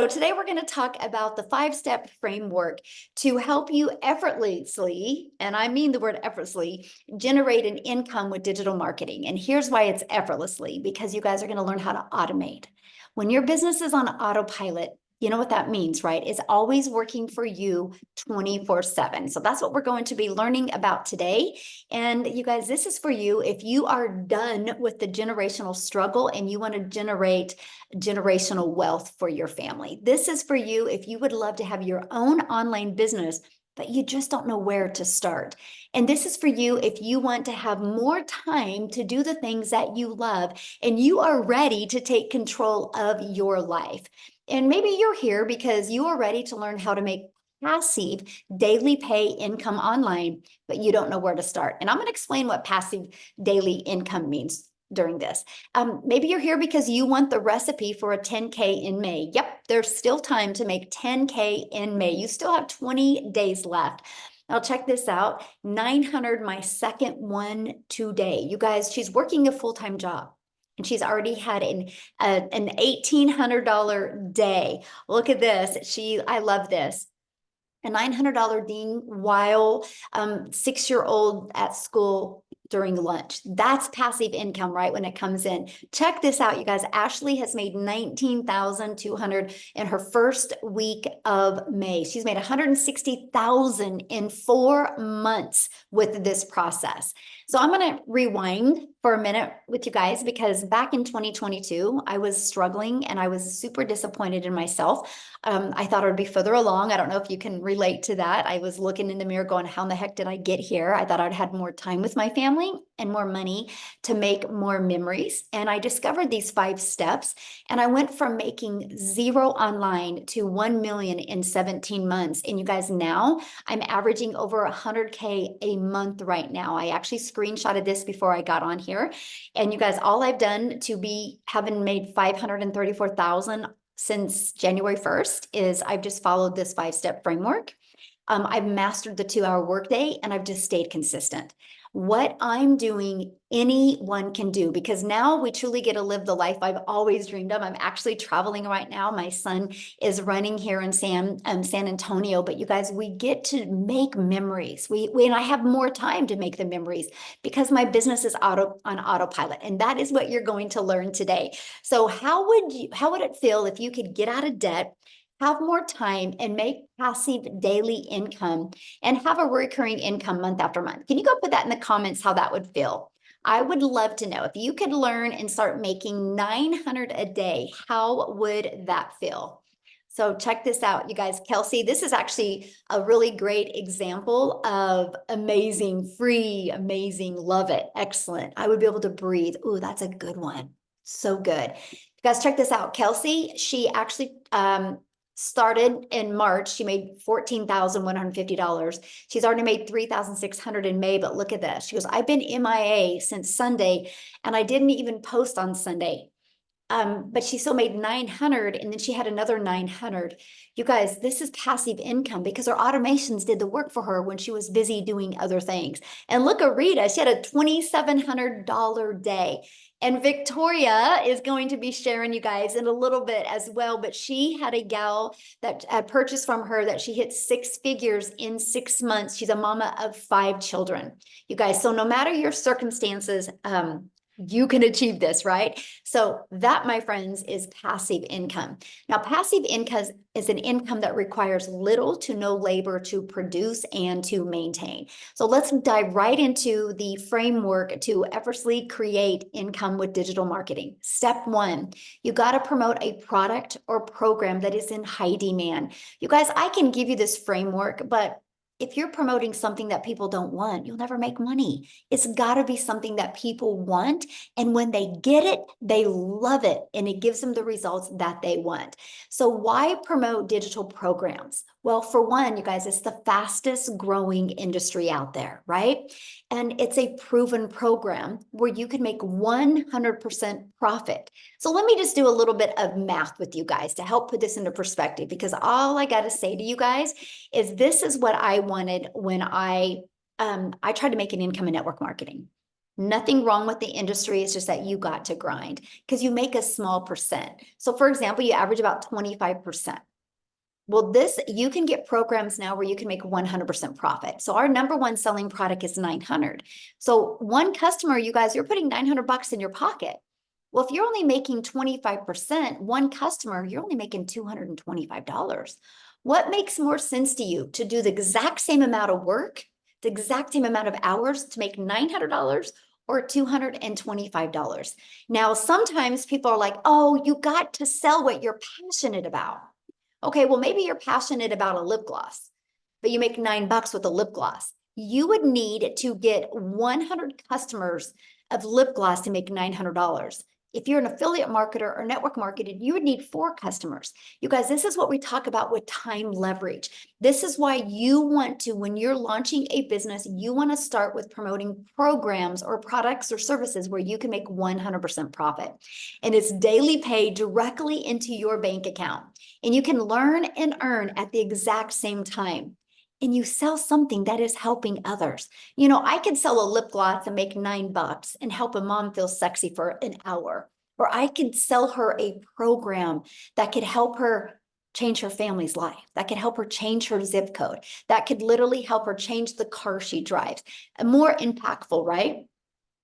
So today we're going to talk about the 5-step framework to help you effortlessly, and I mean the word effortlessly, generate an income with digital marketing. And here's why it's effortlessly, because you guys are going to learn how to automate. When your business is on autopilot, you know what that means, right? It's always working for you 24/7. So that's what we're going to be learning about today. And you guys, this is for you if you are done with the generational struggle and you want to generate generational wealth for your family. This is for you if you would love to have your own online business, but you just don't know where to start. And this is for you if you want to have more time to do the things that you love and you are ready to take control of your life. And maybe you're here because you are ready to learn how to make passive daily pay income online, but you don't know where to start. And I'm going to explain what passive daily income means during this. Maybe you're here because you want the recipe for a 10K in May. Yep, there's still time to make 10K in May. You still have 20 days left. Now check this out, 900, my second one today. You guys, she's working a full-time job. And she's already had an $1,800 day. Look at this. I love this. A $900 ding while 6-year-old at school during lunch. That's passive income, right? When it comes in. Check this out, you guys. Ashley has made $19,200 in her first week of May. She's made $160,000 in 4 months with this process. So I'm going to rewind for a minute with you guys because back in 2022, I was struggling and I was super disappointed in myself. I thought I would be further along. I don't know if you can relate to that. I was looking in the mirror going, how in the heck did I get here? I thought I'd had more time with my family and more money to make more memories. And I discovered these 5 steps and I went from making 0 online to 1 million in 17 months. And you guys, now I'm averaging over 100K a month right now. I actually screenshotted this before I got on here. And you guys, all I've done to be having made 534,000 since January 1st is I've just followed this 5-step framework. I've mastered the 2-hour workday and I've just stayed consistent. What I'm doing, anyone can do, because now we truly get to live the life I've always dreamed of. I'm actually traveling right now. My son is running here in San Antonio, but you guys, we get to make memories. And I have more time to make the memories because my business is on autopilot. And that is what you're going to learn today. So how would it feel if you could get out of debt, have more time, and make passive daily income and have a recurring income month after month? Can you go put that in the comments how that would feel? I would love to know if you could learn and start making 900 a day, how would that feel? So check this out, you guys. Kelsey, this is actually a really great example of amazing, free, amazing, love it, excellent. I would be able to breathe. Ooh, that's a good one. So good. You guys, check this out. Kelsey, she actually started in March. She made $14,150. She's already made $3,600 in May, but look at this. She goes, I've been MIA since Sunday and I didn't even post on Sunday. But she still made 900 and then she had another 900. You guys, this is passive income because her automations did the work for her when she was busy doing other things. And look at Rita, she had a $2,700 day. And Victoria is going to be sharing, you guys, in a little bit as well, but she had a gal that had purchased from her that she hit 6 figures in 6 months. She's a mama of 5 children. You guys, so no matter your circumstances, you can achieve this, right? So that, my friends, is passive income. Now, passive income is an income that requires little to no labor to produce and to maintain. So let's dive right into the framework to effortlessly create income with digital marketing. Step 1, you got to promote a product or program that is in high demand. You guys, I can give you this framework, but if you're promoting something that people don't want, you'll never make money. It's got to be something that people want. And when they get it, they love it. And it gives them the results that they want. So why promote digital programs? Well, for one, you guys, it's the fastest growing industry out there, right? And it's a proven program where you can make 100% profit. So let me just do a little bit of math with you guys to help put this into perspective, because all I got to say to you guys is this is what I wanted when I tried to make an income in network marketing. Nothing wrong with the industry. It's just that you got to grind because you make a small percent. So for example, you average about 25%. Well, you can get programs now where you can make 100% profit. So our number one selling product is 900. So one customer, you guys, you're putting 900 bucks in your pocket. Well, if you're only making 25%, one customer, you're only making $225. What makes more sense to you, to do the exact same amount of work, the exact same amount of hours to make $900 or $225? Now, sometimes people are like, oh, you got to sell what you're passionate about. Okay, well, maybe you're passionate about a lip gloss, but you make $9 with a lip gloss. You would need to get 100 customers of lip gloss to make $900. If you're an affiliate marketer or network marketer, you would need 4 customers. You guys, this is what we talk about with time leverage. This is why you want to, when you're launching a business, you want to start with promoting programs or products or services where you can make 100% profit. And it's daily pay directly into your bank account. And you can learn and earn at the exact same time. And you sell something that is helping others. You know, I could sell a lip gloss and make $9 and help a mom feel sexy for an hour. Or I could sell her a program that could help her change her family's life, that could help her change her zip code, that could literally help her change the car she drives. More impactful, right?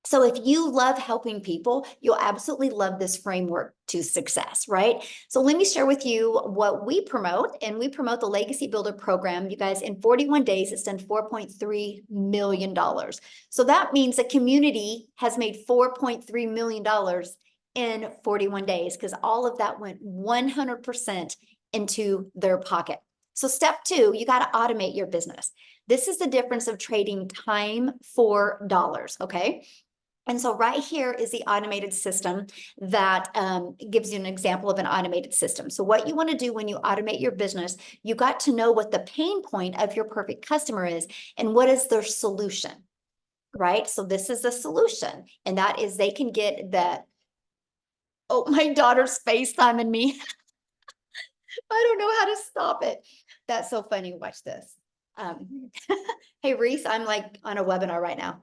So if you love helping people, you'll absolutely love this framework to success, right? So let me share with you what we promote, and we promote the Legacy Builder program. You guys, in 41 days, it's done $4.3 million. So that means the community has made $4.3 million in 41 days because all of that went 100% into their pocket. So step 2, you got to automate your business. This is the difference of trading time for dollars, okay? And so right here is the automated system that gives you an example of an automated system. So what you want to do when you automate your business, you got to know what the pain point of your perfect customer is and what is their solution, right? So this is the solution, and that is they can get that. Oh, my daughter's FaceTiming me. I don't know how to stop it. That's so funny. Watch this. Hey, Reese, I'm like on a webinar right now.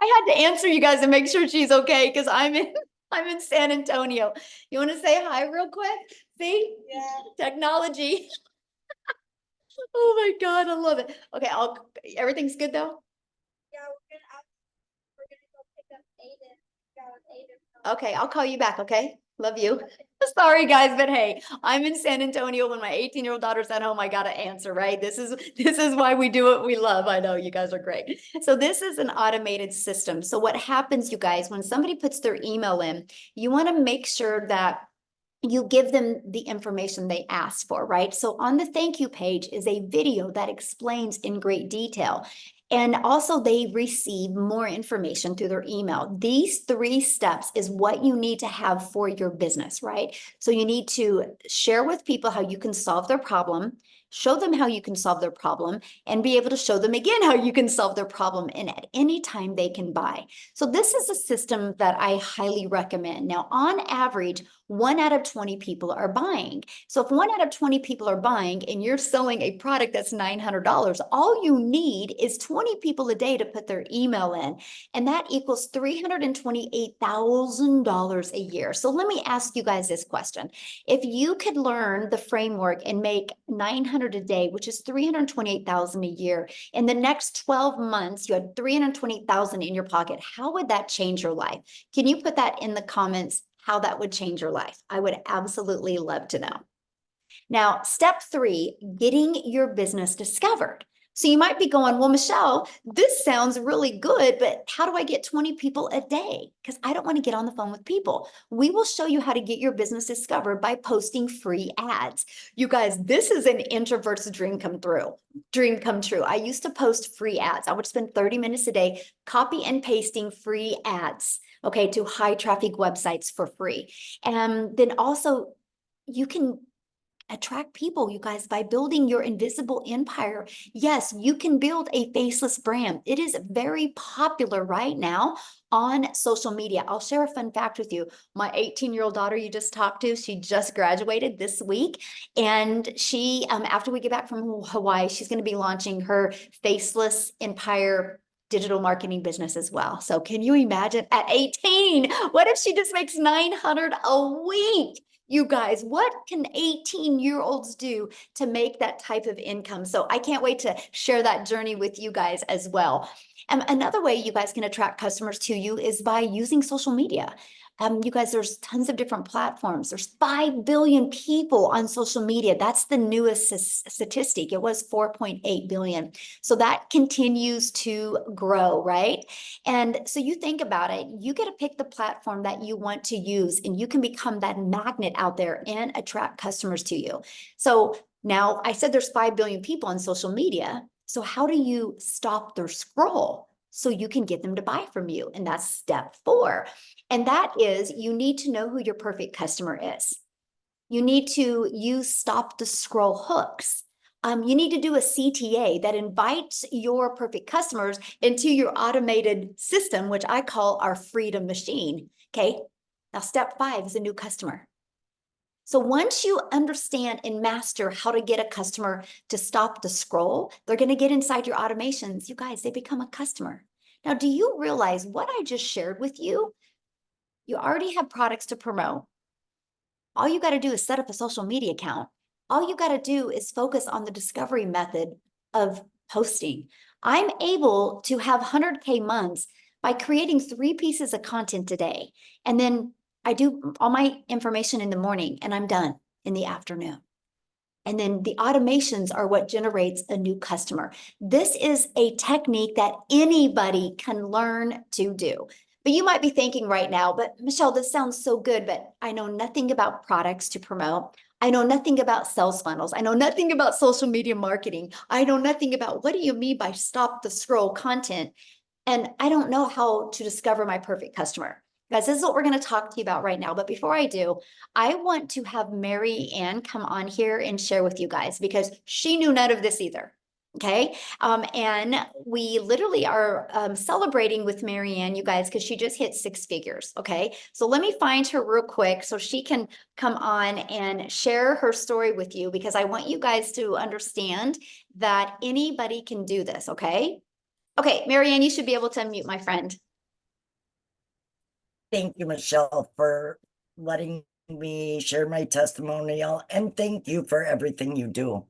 I had to answer you guys and make sure she's okay because I'm in San Antonio. You want to say hi real quick? See? Yeah. Technology. Oh my God, I love it. Okay, everything's good though? Yeah, we're gonna go pick up Aiden. Okay, I'll call you back, okay? Love you. Sorry guys, but hey, I'm in San Antonio when my 18-year-old daughter's at home. I gotta answer, right? This is why we do what we love. I know you guys are great. So this is an automated system. So what happens, you guys, when somebody puts their email in, you want to make sure that you give them the information they asked for, right? So on the thank you page is a video that explains in great detail. And also they receive more information through their email. These 3 steps is what you need to have for your business, right? So you need to share with people how you can solve their problem, show them how you can solve their problem, and be able to show them again how you can solve their problem, and at any time they can buy. So this is a system that I highly recommend. Now, on average, 1 out of 20 people are buying. So if 1 out of 20 people are buying and you're selling a product that's $900, all you need is 20 people a day to put their email in, and that equals $328,000 a year. So let me ask you guys this question. If you could learn the framework and make 900 a day, which is 328,000 a year, in the next 12 months, you had 328,000 in your pocket, how would that change your life? Can you put that in the comments? How that would change your life? I would absolutely love to know. Now, step 3, getting your business discovered. So you might be going, well, Michelle, this sounds really good, but how do I get 20 people a day? Because I don't want to get on the phone with people. We will show you how to get your business discovered by posting free ads. You guys, this is an introvert's dream come true. I used to post free ads. I would spend 30 minutes a day copy and pasting free ads, okay, to high traffic websites for free. And then also you can attract people, you guys, by building your invisible empire. Yes, you can build a faceless brand. It is very popular right now on social media. I'll share a fun fact with you. My 18-year-old daughter you just talked to, she just graduated this week. And she, after we get back from Hawaii, she's going to be launching her faceless empire digital marketing business as well. So can you imagine at 18, what if she just makes 900 a week? You guys, what can 18-year-olds do to make that type of income? So I can't wait to share that journey with you guys as well. And another way you guys can attract customers to you is by using social media. You guys, there's tons of different platforms. There's 5 billion people on social media. That's the newest statistic. It was 4.8 billion. So that continues to grow, right? And so you think about it, you get to pick the platform that you want to use, and you can become that magnet out there and attract customers to you. So now I said there's 5 billion people on social media. So how do you stop their scroll so you can get them to buy from you? And that's step 4. And that is, you need to know who your perfect customer is. You need to use stop the scroll hooks. You need to do a CTA that invites your perfect customers into your automated system, which I call our freedom machine. Okay. Now, step 5 is a new customer. So once you understand and master how to get a customer to stop the scroll, they're going to get inside your automations. You guys, they become a customer. Now, do you realize what I just shared with you? You already have products to promote. All you got to do is set up a social media account. All you got to do is focus on the discovery method of posting. I'm able to have 100K months by creating 3 pieces of content a day. And then I do all my information in the morning and I'm done in the afternoon. And then the automations are what generates a new customer. This is a technique that anybody can learn to do. But you might be thinking right now, but Michelle, this sounds so good, but I know nothing about products to promote. I know nothing about sales funnels. I know nothing about social media marketing. I know nothing about what do you mean by stop the scroll content? And I don't know how to discover my perfect customer. Guys, this is what we're going to talk to you about right now. But before I do, I want to have Mary Ann come on here and share with you guys because she knew none of this either. Okay. And we literally are celebrating with Mary Ann, you guys, because she just hit 6 figures. Okay. So let me find her real quick so she can come on and share her story with you because I want you guys to understand that anybody can do this. Okay. Okay, Mary Ann, you should be able to unmute my friend. Thank you, Michelle, for letting me share my testimonial, and thank you for everything you do.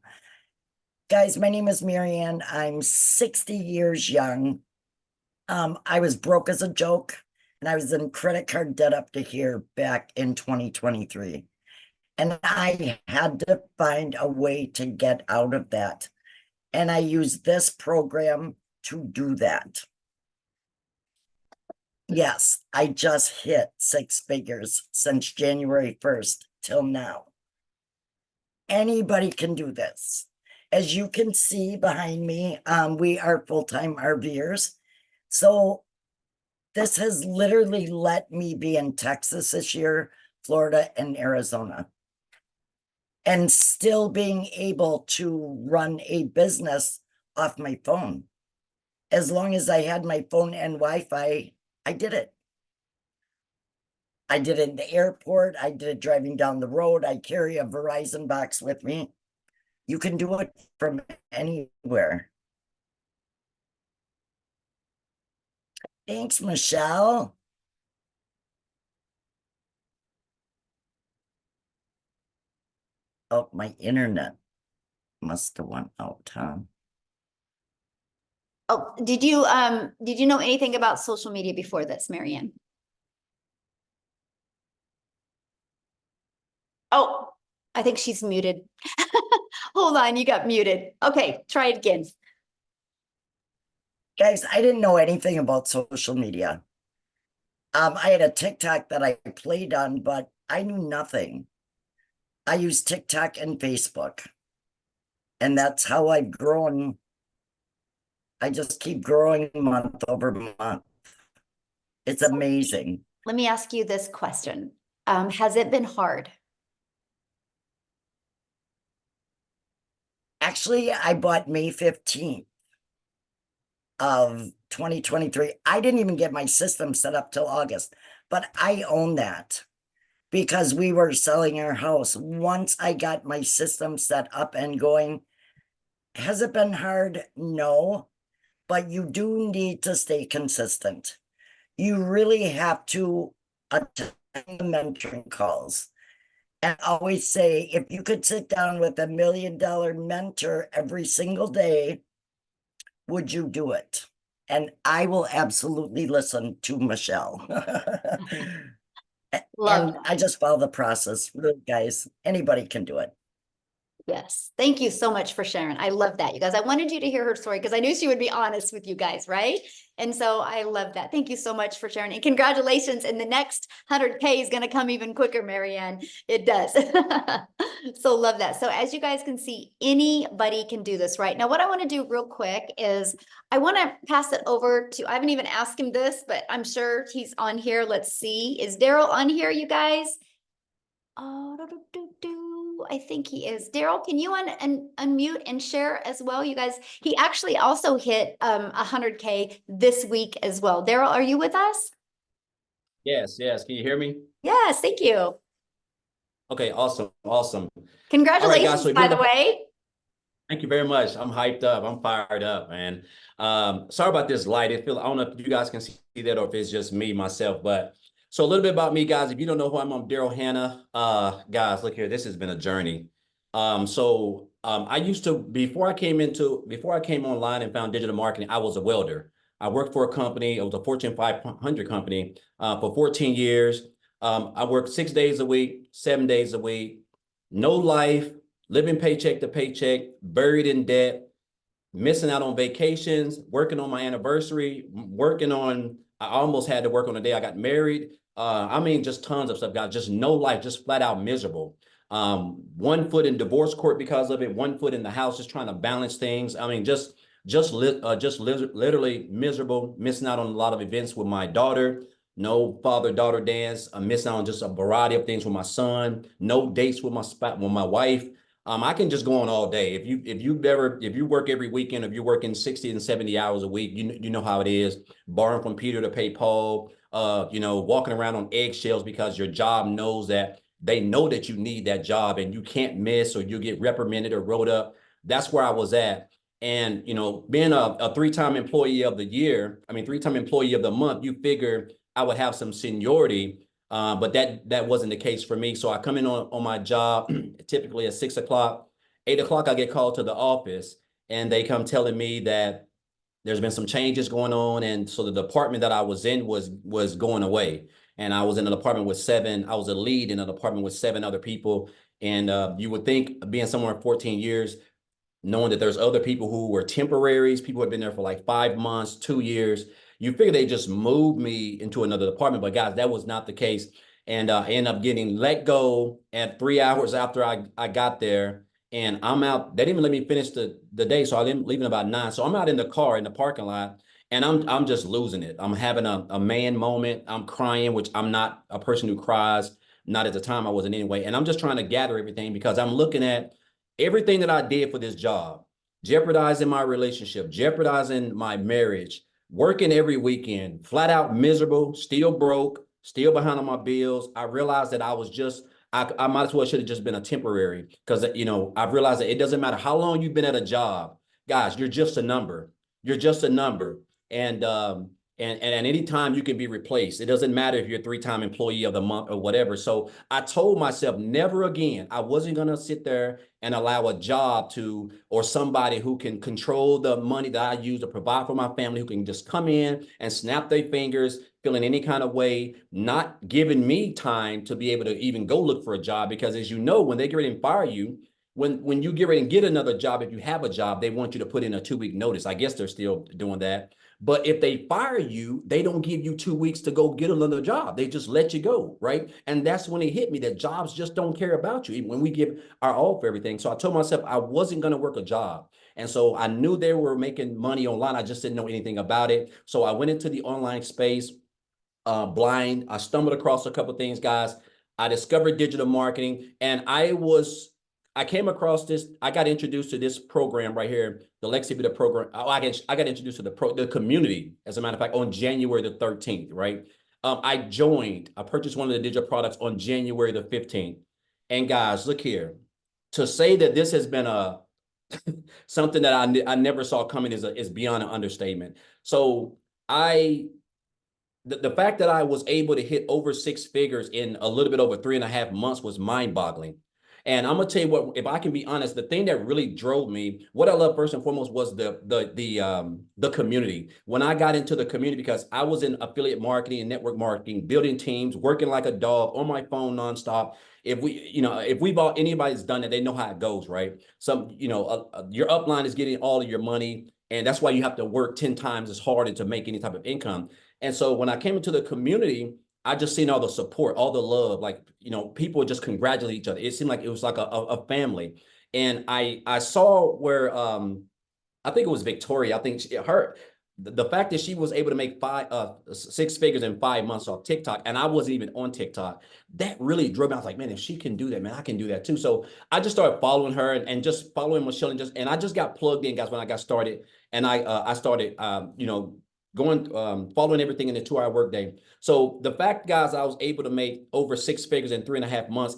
Guys, my name is Mary Ann. I'm 60 years young. I was broke as a joke, and I was in credit card debt up to here back in 2023. And I had to find a way to get out of that. And I used this program to do that. Yes, I just hit 6 figures since January 1st till now. Anybody can do this. As you can see behind me, we are full-time RVers. So this has literally let me be in Texas this year, Florida, and Arizona. And still being able to run a business off my phone. As long as I had my phone and Wi-Fi, I did it. I did it in the airport. I did it driving down the road. I carry a Verizon box with me. You can do it from anywhere. Thanks, Michelle. Oh, my internet must have went out, huh? Oh, did you know anything about social media before this, Mary Ann? Oh, I think she's muted. Hold on, you got muted. Okay, try it again. Guys, I didn't know anything about social media. I had a TikTok that I played on, but I knew nothing. I use TikTok and Facebook. And that's how I've grown. I just keep growing month over month. It's amazing. Let me ask you this question. Has it been hard? Actually, I bought May 15th of 2023. I didn't even get my system set up till August, but I own that because we were selling our house. Once I got my system set up and going, has it been hard? No, but you do need to stay consistent. You really have to attend the mentoring calls. And I always say, if you could sit down with $1 million mentor every single day, would you do it? And I will absolutely listen to Michelle. Love And I just follow the process. Really, guys, anybody can do it. Yes. Thank you so much for sharing. I love that, you guys. I wanted you to hear her story because I knew she would be honest with you guys, right? And so I love that. Thank you so much for sharing. And congratulations. And the next 100K is going to come even quicker, Marianne. It does. So love that. So as you guys can see, anybody can do this, right? Now, what I want to do real quick is I want to pass it over to, I haven't even asked him this, but I'm sure he's on here. Let's see. Is Daryl on here, you guys? Oh, I think he is. Daryl, can you unmute and share as well, you guys? He actually also hit 100K this week as well. Daryl, are you with us? Yes, yes. Can you hear me? Yes, thank you. Okay, awesome, awesome. Congratulations, guys, so by the way. thank you very much. I'm hyped up. I'm fired up, man. Sorry about this light. I don't know if you guys can see that or if it's just me, myself, but so a little bit about me, guys. If you don't know who I'm Daryl Hannah. Guys, look here. This has been a journey. I used to, before I came online and found digital marketing, I was a welder. I worked for a company. It was a Fortune 500 company for 14 years. I worked 6 days a week, 7 days a week, no life, living paycheck to paycheck, buried in debt, missing out on vacations, working on my anniversary, I almost had to work on the day I got married. I mean, just tons of stuff, guys, just no life, just flat out miserable. 1 foot in divorce court because of it, 1 foot in the house, just trying to balance things. I mean, literally miserable, missing out on a lot of events with my daughter. No father-daughter dance. I'm missing out on just a variety of things with my son. No dates with my wife. I can just go on all day. If you work every weekend, if you're working 60 and 70 hours a week, you know how it is. Borrowing from Peter to pay Paul. Walking around on eggshells because your job knows that they know that you need that job and you can't miss or you get reprimanded or wrote up. That's where I was at. And being a 3-time employee of the year, 3-time employee of the month, you figure I would have some seniority. But that wasn't the case for me. So I come in on my job typically at 6 o'clock, 8 o'clock, I get called to the office and they come telling me that there's been some changes going on. And so the department that I was in was going away. And I was in an apartment with I was a lead in an apartment with 7 other people. And you would think, being somewhere in 14 years, knowing that there's other people who were temporaries, people who had been there for like 5 months, 2 years, you figure they just moved me into another department. But guys, that was not the case. And I ended up getting let go at 3 hours after I got there. And I'm out. They didn't even let me finish the day. So I didn't leave at about 9. So I'm out in the car in the parking lot and I'm just losing it. I'm having a man moment. I'm crying, which I'm not a person who cries. Not at the time, I wasn't anyway. And I'm just trying to gather everything because I'm looking at everything that I did for this job, jeopardizing my relationship, jeopardizing my marriage, working every weekend, flat out miserable, still broke, still behind on my bills. I realized that I might as well should have just been a temporary because, I've realized that it doesn't matter how long you've been at a job, guys, you're just a number. You're just a number. And any time you can be replaced. It doesn't matter if you're a 3-time employee of the month or whatever. So I told myself never again. I wasn't going to sit there and allow a job or somebody who can control the money that I use to provide for my family, who can just come in and snap their fingers, feeling any kind of way, not giving me time to be able to even go look for a job. Because as you know, when they get ready and fire you, when you get ready and get another job, if you have a job, they want you to put in a 2-week notice. I guess they're still doing that. But if they fire you, they don't give you 2 weeks to go get another job. They just let you go, right? And that's when it hit me that jobs just don't care about you, even when we give our all for everything. So I told myself I wasn't going to work a job. And so I knew they were making money online. I just didn't know anything about it. So I went into the online space blind. I stumbled across a couple of things, guys. I discovered digital marketing and I came across this. I got introduced to this program right here, the Lexi Beta program. I got introduced to the community, as a matter of fact, on January the 13th, right? I purchased one of the digital products on January the 15th. And guys, look here. To say that this has been a Something that I never saw coming is beyond an understatement. So the fact that I was able to hit over 6 figures in a little bit over 3.5 months was mind boggling. And I'm gonna tell you what, if I can be honest, the thing that really drove me, what I love first and foremost was the community. When I got into the community, because I was in affiliate marketing and network marketing, building teams, working like a dog on my phone nonstop. If we've all anybody's done it, they know how it goes, right? Your upline is getting all of your money, and that's why you have to work 10 times as hard to make any type of income. And so when I came into the community, I just seen all the support, all the love, like, people just congratulate each other. It seemed like it was like a family. And I saw where, I think it was Victoria. I think the fact that she was able to make 6 figures in 5 months off TikTok, and I wasn't even on TikTok, that really drove me. I was like, man, if she can do that, man, I can do that too. So I just started following her and just following Michelle, and I just got plugged in, guys, when I got started. And I started, following everything in the 2-hour workday. So the fact, guys, I was able to make over 6 figures in 3.5 months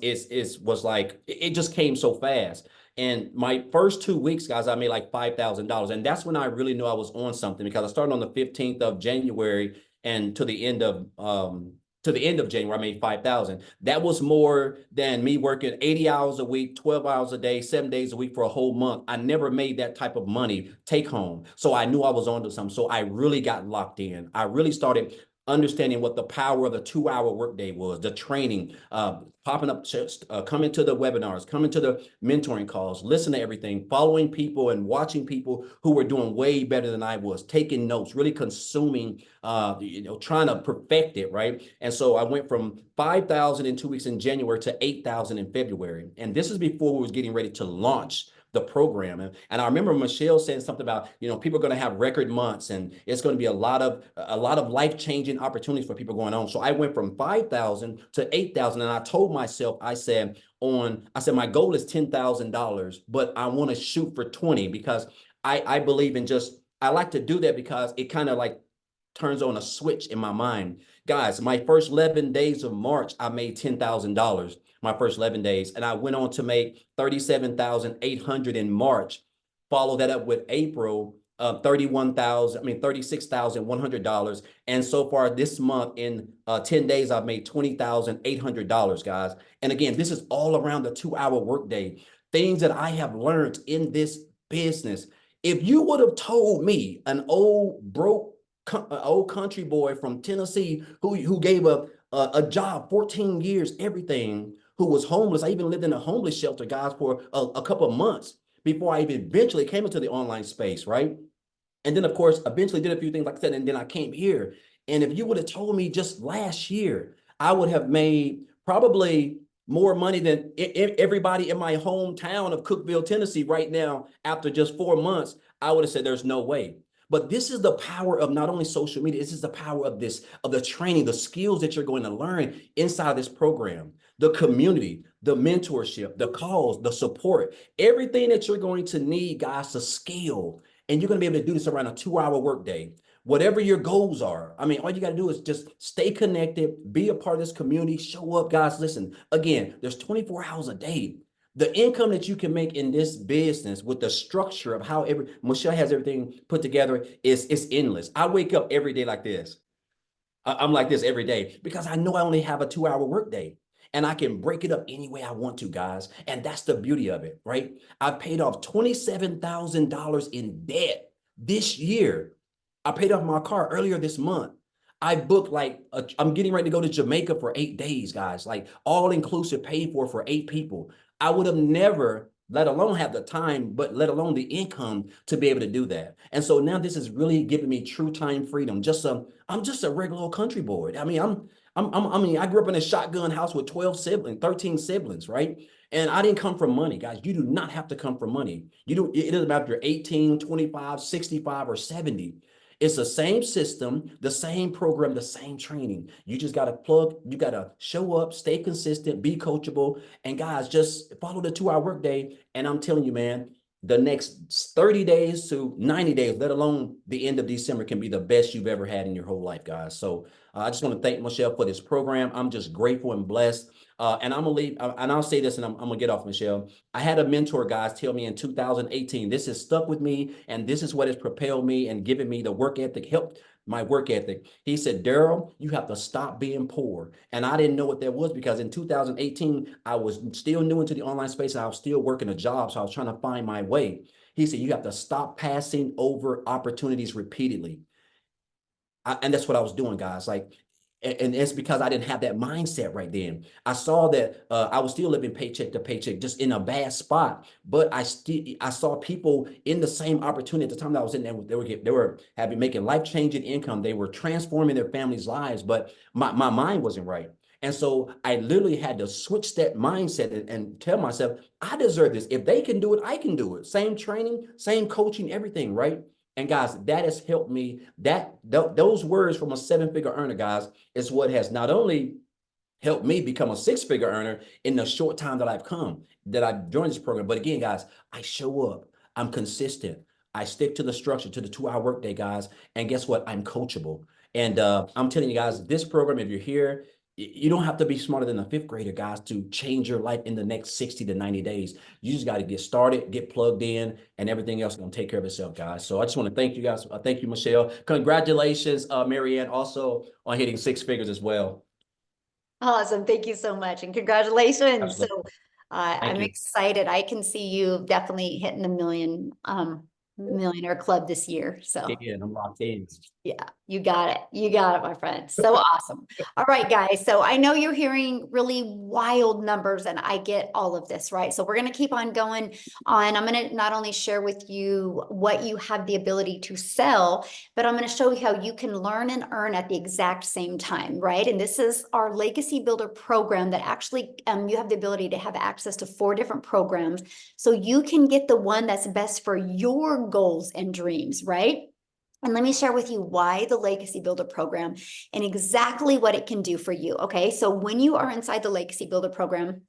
was like, it just came so fast. And my first 2 weeks, guys, I made like $5,000. And that's when I really knew I was on something, because I started on the 15th of January, and to the end of January, I made 5,000. That was more than me working 80 hours a week, 12 hours a day, 7 days a week for a whole month. I never made that type of money take home. So I knew I was onto something. So I really got locked in. I really started understanding what the power of the 2-hour workday was, the training, popping up, coming to the webinars, coming to the mentoring calls, listen to everything, following people and watching people who were doing way better than I was, taking notes, really consuming, trying to perfect it, right? And so I went from 5,000 in 2 weeks in January to 8,000 in February. And this is before we was getting ready to launch the program. And I remember Michelle saying something about, people are going to have record months, and it's going to be a lot of life-changing opportunities for people going on. So I went from 5,000 to 8,000. And I told myself, I said, my goal is $10,000, but I want to shoot for 20, because I believe in I like to do that, because it kind of like turns on a switch in my mind. Guys, my first 11 days of March, I made $10,000. My first 11 days. And I went on to make 37,800 in March. Follow that up with April, $36,100. And so far this month, in 10 days, I've made $20,800, guys. And again, this is all around the 2-hour workday. Things that I have learned in this business. If you would have told me, an old country boy from Tennessee who gave a job, 14 years, everything, who was homeless. I even lived in a homeless shelter, guys, for a couple of months before I even eventually came into the online space, right? And then, of course, eventually did a few things like that, and then I came here. And if you would have told me just last year, I would have made probably more money than everybody in my hometown of Cookeville, Tennessee right now. After just 4 months, I would have said there's no way. But this is the power of not only social media, this is the power of the training, the skills that you're going to learn inside this program, the community, the mentorship, the calls, the support, everything that you're going to need, guys, to scale. And you're going to be able to do this around a 2-hour workday. Whatever your goals are. I mean, all you got to do is just stay connected, be a part of this community, show up, guys. Listen, again, there's 24 hours a day. The income that you can make in this business with the structure of how Michelle has everything put together is endless. I wake up every day like this. I'm like this every day, because I know I only have a 2-hour workday, and I can break it up any way I want to, guys. And that's the beauty of it, right? I paid off $27,000 in debt this year. I paid off my car earlier this month. I booked I'm getting ready to go to Jamaica for 8 days, guys, like all inclusive, paid for 8 people. I would have never, let alone have the time, but let alone the income to be able to do that. And so now this is really giving me true time freedom. I'm just a regular old country boy. I mean, I grew up in a shotgun house with 13 siblings, right? And I didn't come from money, guys. You do not have to come from money. It doesn't matter if you're 18, 25, 65, or 70. It's the same system, the same program, the same training. You just got to you got to show up, stay consistent, be coachable. And guys, just follow the 2-hour workday. And I'm telling you, man, the next 30 days to 90 days, let alone the end of December, can be the best you've ever had in your whole life, guys. So I just want to thank Michelle for this program. I'm just grateful and blessed. And I'm gonna leave, and I'll say this, and I'm gonna get off, Michelle. I had a mentor, guys, tell me in 2018, this has stuck with me, and this is what has propelled me and given me the work ethic, helped my work ethic. He said, Daryl, you have to stop being poor. And I didn't know what that was, because in 2018, I was still new into the online space, and I was still working a job. So I was trying to find my way. He said, you have to stop passing over opportunities repeatedly. And that's what I was doing, guys. Like, and it's because I didn't have that mindset right then. I saw that I was still living paycheck to paycheck, just in a bad spot. But I saw people in the same opportunity at the time that I was in there. They were having making life-changing income. They were transforming their families' lives, but my mind wasn't right. And so I literally had to switch that mindset and tell myself, I deserve this. If they can do it, I can do it. Same training, same coaching, everything, right? And guys, that has helped me. Those words from a 7-figure earner, guys, is what has not only helped me become a 6-figure earner in the short time that I've joined this program. But again, guys, I show up. I'm consistent. I stick to the structure, to the 2-hour workday, guys. And guess what? I'm coachable. And I'm telling you guys, this program, if you're here, you don't have to be smarter than a 5th grader, guys, to change your life in the next 60 to 90 days. You just got to get started, get plugged in, and everything else is going to take care of itself, guys. So I just want to thank you guys. Thank you, Michelle. Congratulations, Marianne, also on hitting 6 figures as well. Awesome. Thank you so much. And congratulations. Absolutely. So Thank I'm you. excited. I can see you definitely hitting the millionaire club this year. So Yeah, I'm locked in. yeah, you got it. You got it, my friend. So awesome. All right, guys. So I know you're hearing really wild numbers, and I get all of this, right? So we're going to keep on going on. I'm going to not only share with you what you have the ability to sell, but I'm going to show you how you can learn and earn at the exact same time, right? And this is our Legacy Builder program that actually you have the ability to have access to 4 different programs. So you can get the one that's best for your goals and dreams, right? And let me share with you why the Legacy Builder program and exactly what it can do for you. Okay, so when you are inside the Legacy Builder program,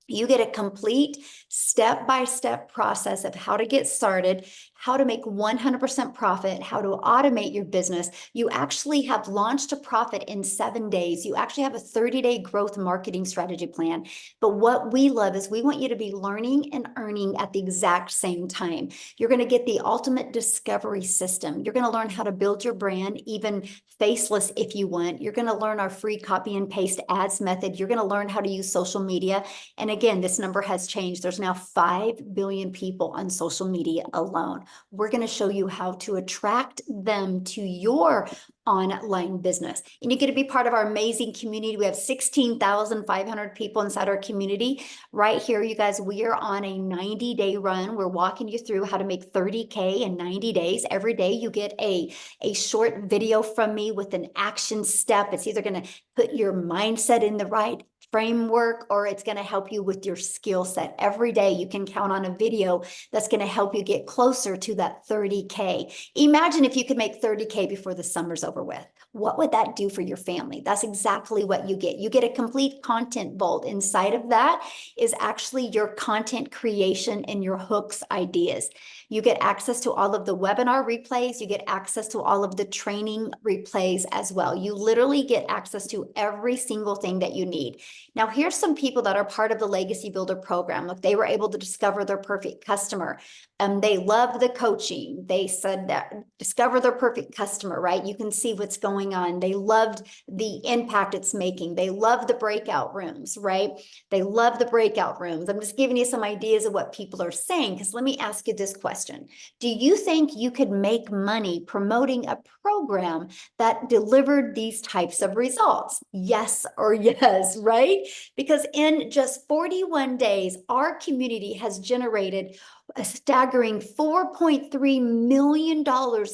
you get a complete step-by-step process of how to get started, how to make 100% profit, how to automate your business. You actually have launched a profit in 7 days. You actually have a 30-day growth marketing strategy plan. But what we love is we want you to be learning and earning at the exact same time. You're going to get the ultimate discovery system. You're going to learn how to build your brand, even faceless if you want. You're going to learn our free copy and paste ads method. You're going to learn how to use social media. And again, this number has changed. There's now 5 billion people on social media alone. We're going to show you how to attract them to your online business. And you get to be part of our amazing community. We have 16,500 people inside our community. Right here, you guys, we are on a 90-day run. We're walking you through how to make 30K in 90 days. Every day you get a short video from me with an action step. It's either going to put your mindset in the right framework, or it's going to help you with your skill set. Every day you can count on a video that's going to help you get closer to that 30K. Imagine if you could make 30K before the summer's over with. What would that do for your family? That's exactly what you get. You get a complete content vault. Inside of that is actually your content creation and your hooks ideas. You get access to all of the webinar replays. You get access to all of the training replays as well. You literally get access to every single thing that you need. Now, here's some people that are part of the Legacy Builder program. Look, they were able to discover their perfect customer. They loved the coaching. They said that discover their perfect customer, right? You can see what's going on. They loved the impact it's making. They love the breakout rooms, right? They love the breakout rooms. I'm just giving you some ideas of what people are saying, because let me ask you this question. Do you think you could make money promoting a program that delivered these types of results? Yes or yes, right? Because in just 41 days, our community has generated a staggering $4.3 million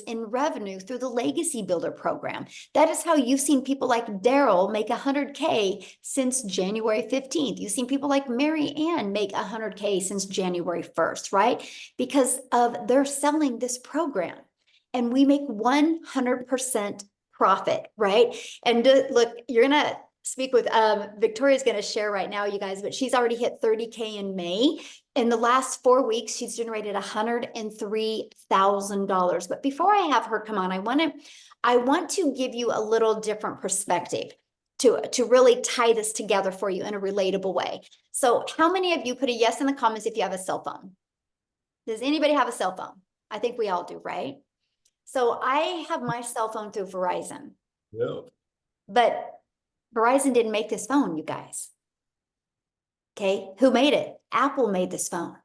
in revenue through the Legacy Builder program. That is how you've seen people like Daryl make 100K since January 15th. You've seen people like Mary Ann make 100K since January 1st, right? Because of they're selling this program. And we make 100% profit, right? And look, you're going to speak with Victoria's going to share right now, you guys, but she's already hit 30K in May. In the last 4 weeks, she's generated $103,000. But before I have her come on, I want to give you a little different perspective to really tie this together for you in a relatable way. So how many of you put a yes in the comments if you have a cell phone? Does anybody have a cell phone? I think we all do, right? So I have my cell phone through Verizon. Yeah. But Verizon didn't make this phone, you guys. Okay, who made it? Apple made this phone.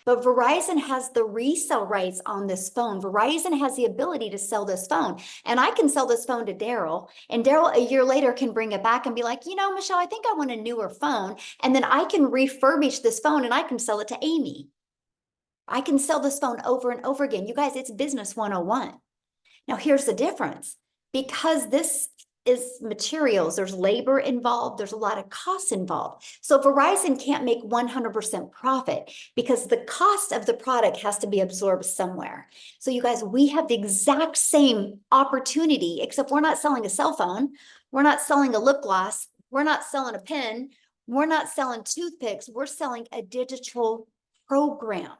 But Verizon has the resale rights on this phone. Verizon has the ability to sell this phone. And I can sell this phone to Daryl. And Daryl a year later can bring it back and be like, Michelle, I think I want a newer phone. And then I can refurbish this phone and I can sell it to Amy. I can sell this phone over and over again. You guys, it's business 101. Now, here's the difference. Because this is materials, there's labor involved, there's a lot of costs involved. So Verizon can't make 100% profit because the cost of the product has to be absorbed somewhere. So you guys, we have the exact same opportunity, except we're not selling a cell phone. We're not selling a lip gloss. We're not selling a pen. We're not selling toothpicks. We're selling a digital program.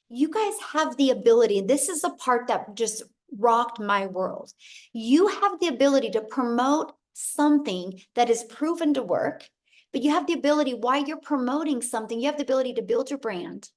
You guys have the ability, and this is the part that just rocked my world. You have the ability to promote something that is proven to work, but you have the ability, while you're promoting something, you have the ability to build your brand,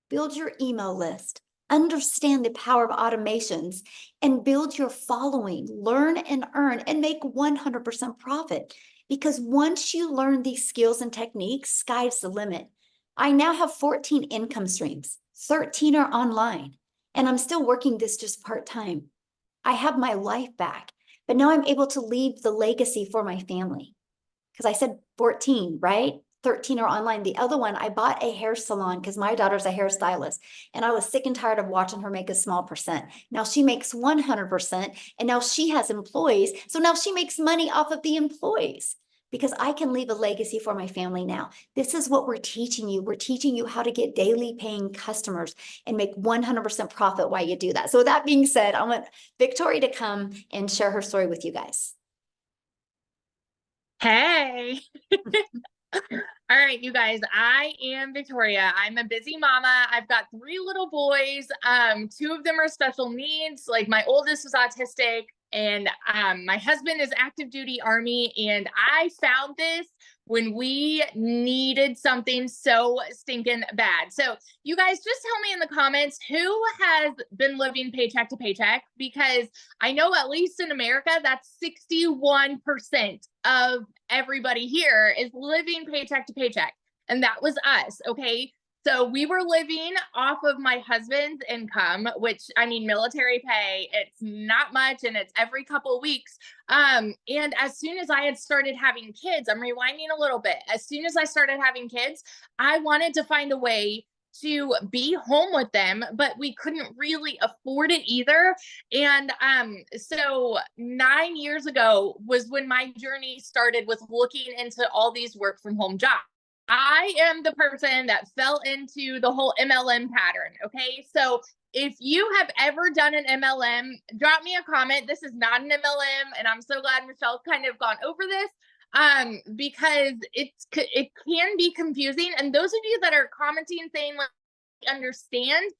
build your email list, understand the power of automations, and build your following, learn and earn, and make 100% profit. Because once you learn these skills and techniques, sky's the limit. I now have 14 income streams, 13 are online. And I'm still working this just part-time. I have my life back, but now I'm able to leave the legacy for my family. Because I said 14, right? 13 are online. The other one, I bought a hair salon because my daughter's a hairstylist. And I was sick and tired of watching her make a small percent. Now she makes 100%. And now she has employees. So now she makes money off of the employees. Because I can leave a legacy for my family now. This is what we're teaching you. We're teaching you how to get daily paying customers and make 100% profit while you do that. So with that being said, I want Victoria to come and share her story with you guys. Hey. All right, you guys, I am Victoria. I'm a busy mama. I've got 3 little boys. 2 of them are special needs. Like my oldest is autistic, and my husband is active duty Army. And I found this when we needed something so stinking bad. So you guys just tell me in the comments who has been living paycheck to paycheck, because I know at least in America, that's 61% of everybody here is living paycheck to paycheck. And that was us. Okay. So we were living off of my husband's income, which, I mean, military pay, it's not much, and it's every couple of weeks. And as soon as I had started having kids, I'm rewinding a little bit. As soon as I started having kids, I wanted to find a way to be home with them, but we couldn't really afford it either. And so 9 years ago was when my journey started with looking into all these work from home jobs. I am the person that fell into the whole MLM pattern. Okay. So if you have ever done an MLM, drop me a comment. This is not an MLM. And I'm so glad Michelle's kind of gone over this because it can be confusing. And those of you that are commenting saying, like, understand,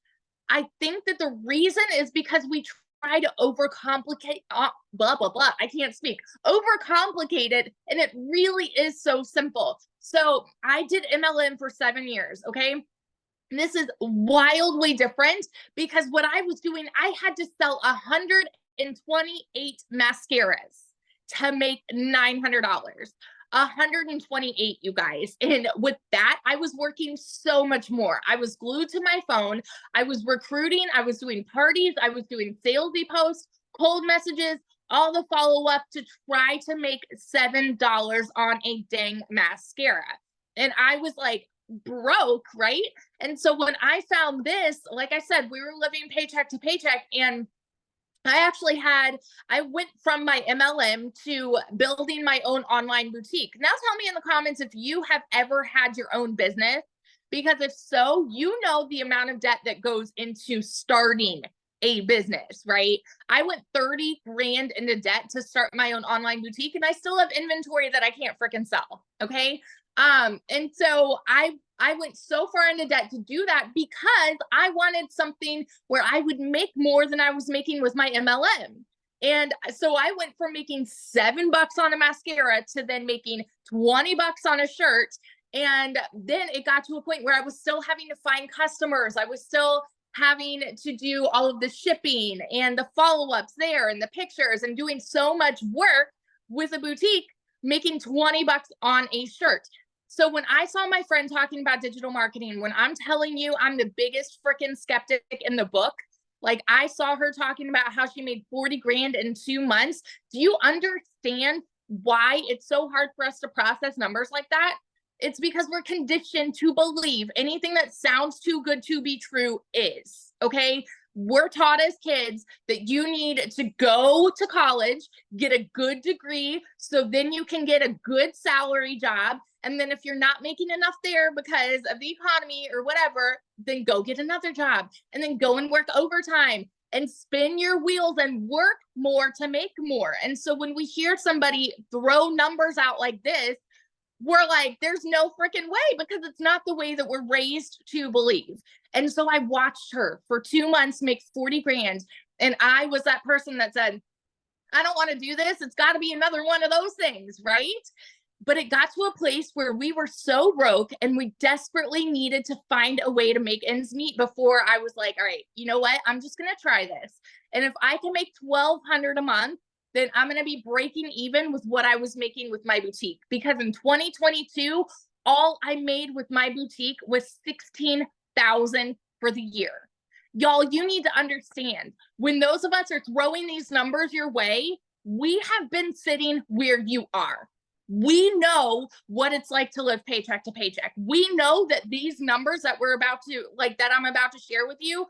I think that the reason is because we try to overcomplicate, blah, blah, blah. I can't speak. Overcomplicate it. And it really is so simple. So I did MLM for 7 years. Okay. And this is wildly different because what I was doing, I had to sell 128 mascaras to make $900. 128, you guys. And with that, I was working so much more. I was glued to my phone. I was recruiting. I was doing parties. I was doing salesy posts, cold messages, all the follow-up to try to make $7 on a dang mascara. And I was like broke, right? And so when I found this, like I said, we were living paycheck to paycheck, and I went from my MLM to building my own online boutique. Now tell me in the comments if you have ever had your own business, because if so, you know the amount of debt that goes into starting a business, right? I went 30 grand into debt to start my own online boutique, and I still have inventory that I can't freaking sell. Okay. And so I I went so far into debt to do that because I wanted something where I would make more than I was making with my MLM. And so I went from making $7 on a mascara to then making $20 on a shirt. And then it got to a point where I was still having to find customers. I was still having to do all of the shipping and the follow-ups there and the pictures and doing so much work with a boutique, making $20 on a shirt. So when I saw my friend talking about digital marketing, when I'm telling you I'm the biggest freaking skeptic in the book, like I saw her talking about how she made 40 grand in 2 months. Do you understand why it's so hard for us to process numbers like that? It's because we're conditioned to believe anything that sounds too good to be true is, okay? We're taught as kids that you need to go to college, get a good degree, so then you can get a good salary job. And then if you're not making enough there because of the economy or whatever, then go get another job and then go and work overtime and spin your wheels and work more to make more. And so when we hear somebody throw numbers out like this, we're like, there's no freaking way, because it's not the way that we're raised to believe. And so I watched her for 2 months make 40 grand. And I was that person that said, I don't want to do this. It's got to be another one of those things, right? But it got to a place where we were so broke and we desperately needed to find a way to make ends meet before I was like, all right, you know what? I'm just going to try this. And if I can make $1,200 a month, then I'm going to be breaking even with what I was making with my boutique. Because in 2022, all I made with my boutique was $16,000 for the year. Y'all, you need to understand, when those of us are throwing these numbers your way, we have been sitting where you are. We know what it's like to live paycheck to paycheck. We know that these numbers that we're about to, like, that I'm about to share with you,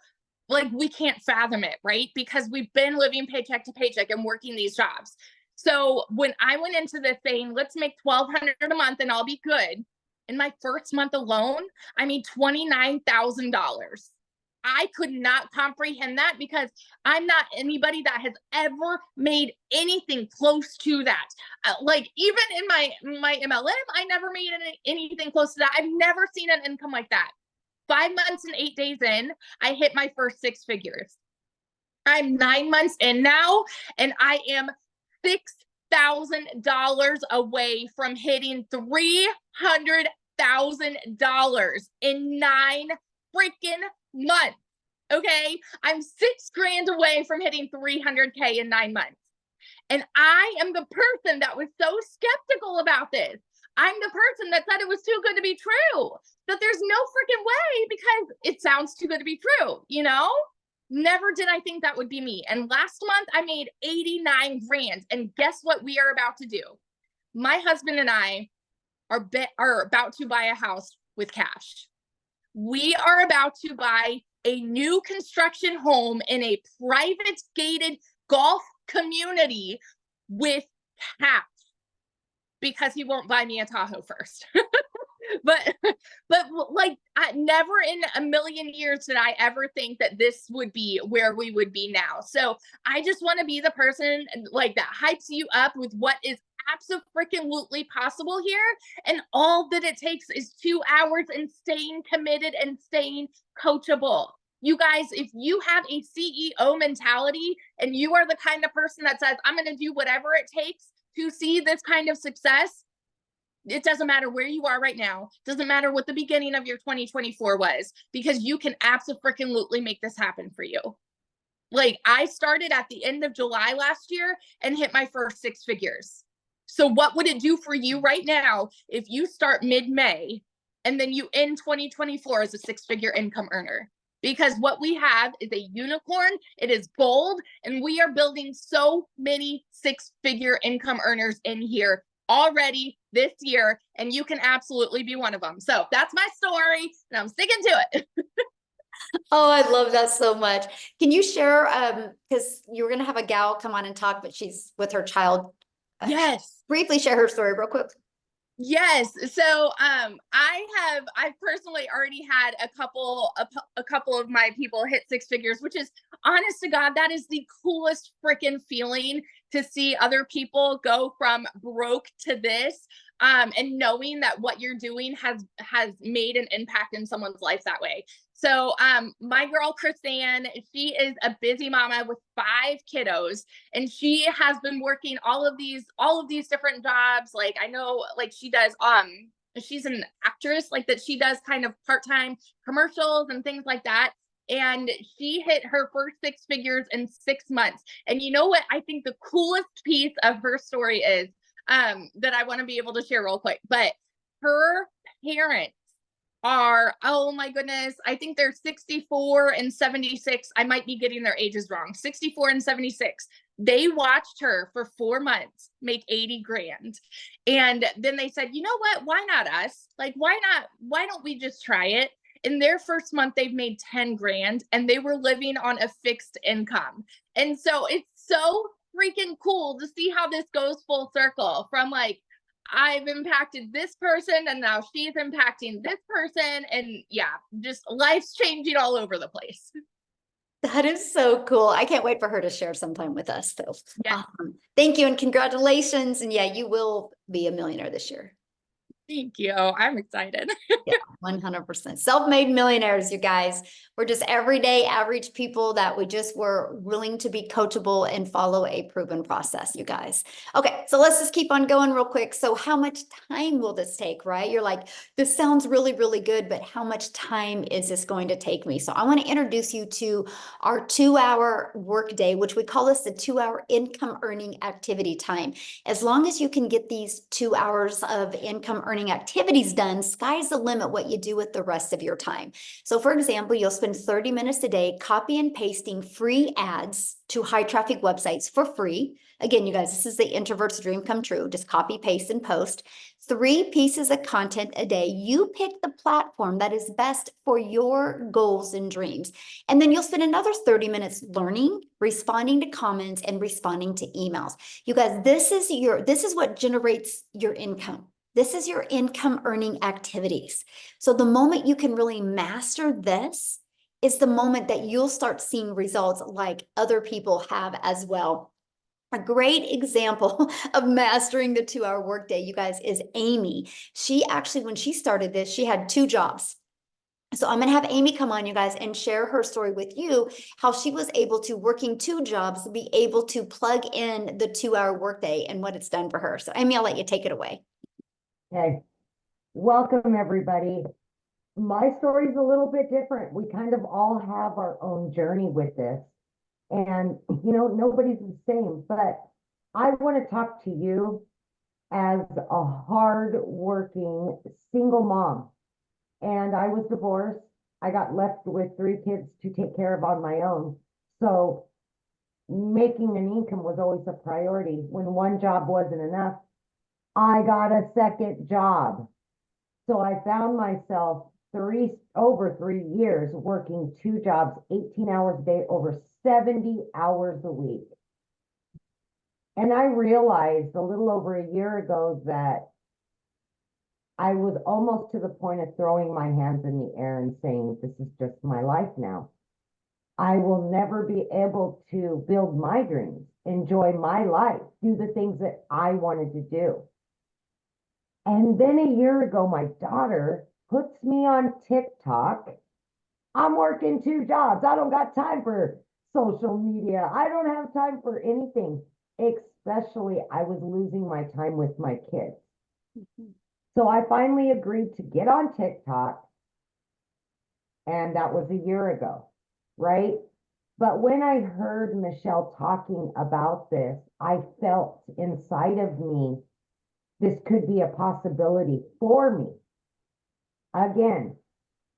like, we can't fathom it, right? Because we've been living paycheck to paycheck and working these jobs. So when I went into this saying, let's make $1,200 a month and I'll be good, in my first month alone, I made $29,000. I could not comprehend that because I'm not anybody that has ever made anything close to that. Like, even in my MLM, I never made anything close to that. I've never seen an income like that. 5 months and 8 days in, I hit my first 6 figures. I'm 9 months in now, and I am $6,000 away from hitting $300,000 in 9 freaking months. Okay, I'm $6,000 away from hitting 300K in 9 months. And I am the person that was so skeptical about this. I'm the person that said it was too good to be true, that there's no freaking way because it sounds too good to be true, you know? Never did I think that would be me. And last month I made 89 grand. And guess what we are about to do? My husband and I are about to buy a house with cash. We are about to buy a new construction home in a private gated golf community with cash, because he won't buy me a Tahoe first. but like, never in a million years did I ever think that this would be where we would be now. So I just want to be the person like that hypes you up with what is absolutely possible here. And all that it takes is 2 hours and staying committed and staying coachable. You guys, if you have a CEO mentality and you are the kind of person that says, I'm going to do whatever it takes to see this kind of success, it doesn't matter where you are right now. Doesn't matter what the beginning of your 2024 was, because you can absolutely make this happen for you. Like, I started at the end of July last year and hit my first 6 figures. So what would it do for you right now if you start mid-May and then you end 2024 as a 6-figure income earner? Because what we have is a unicorn, it is gold, and we are building so many 6-figure income earners in here already this year, and you can absolutely be one of them. So that's my story, and I'm sticking to it. Oh, I love that so much. Can you share, because you were going to have a gal come on and talk, but she's with her child. Yes. Briefly share her story real quick. Yes. So I've personally already had a couple of my people hit 6 figures, which is honest to God, that is the coolest freaking feeling to see other people go from broke to this. And knowing that what you're doing has made an impact in someone's life that way. So my girl Chrisanne, she is a busy mama with 5 kiddos, and she has been working all of these different jobs. Like I know, like she does she's an actress, like that she does kind of part-time commercials and things like that. And she hit her first 6 figures in 6 months. And you know what I think the coolest piece of her story is, that I want to be able to share real quick, but her parents are, oh my goodness, I think they're 64 and 76. I might be getting their ages wrong. 64 and 76. They watched her for 4 months make 80 grand. And then they said, you know what? Why not us? Like, why don't we just try it? In their first month, they've made 10 grand and they were living on a fixed income. And so it's so freaking cool to see how this goes full circle from like, I've impacted this person and now she's impacting this person. And yeah, just life's changing all over the place. That is so cool. I can't wait for her to share sometime with us. So Yeah. thank you and congratulations. And yeah, you will be a millionaire this year. Thank you. I'm excited. Yeah, 100%. Self-made millionaires, you guys. We're just everyday average people that we just were willing to be coachable and follow a proven process, you guys. Okay, so let's just keep on going real quick. So how much time will this take, right? You're like, this sounds really, really good, but how much time is this going to take me? So I want to introduce you to our 2-hour workday, which we call this the 2-hour income earning activity time. As long as you can get these 2 hours of income earning activities done, sky's the limit what you do with the rest of your time. So for example, you'll spend 30 minutes a day copy and pasting free ads to high traffic websites for free. Again, you guys, this is the introvert's dream come true. Just copy, paste, and post 3 pieces of content a day. You pick the platform that is best for your goals and dreams. And then you'll spend another 30 minutes learning, responding to comments, and responding to emails. You guys, this is what generates your income. This is your income earning activities. So the moment you can really master this is the moment that you'll start seeing results like other people have as well. A great example of mastering the 2-hour workday, you guys, is Amy. She actually, when she started this, she had 2 jobs. So I'm going to have Amy come on, you guys, and share her story with you, how she was able to, working 2 jobs, be able to plug in the 2-hour workday and what it's done for her. So Amy, I'll let you take it away. Okay, welcome everybody. My story is a little bit different. We kind of all have our own journey with this. And, nobody's the same, but I want to talk to you as a hard-working single mom. And I was divorced. I got left with 3 kids to take care of on my own. So making an income was always a priority. When one job wasn't enough, I got a second job. So I found myself over 3 years working 2 jobs, 18 hours a day, over 70 hours a week. And I realized a little over a year ago that I was almost to the point of throwing my hands in the air and saying, this is just my life now. I will never be able to build my dreams, enjoy my life, do the things that I wanted to do. And then a year ago, my daughter puts me on TikTok. I'm working 2 jobs. I don't got time for social media. I don't have time for anything. Especially, I was losing my time with my kids. So I finally agreed to get on TikTok. And that was a year ago, right? But when I heard Michelle talking about this, I felt inside of me, this could be a possibility for me. Again,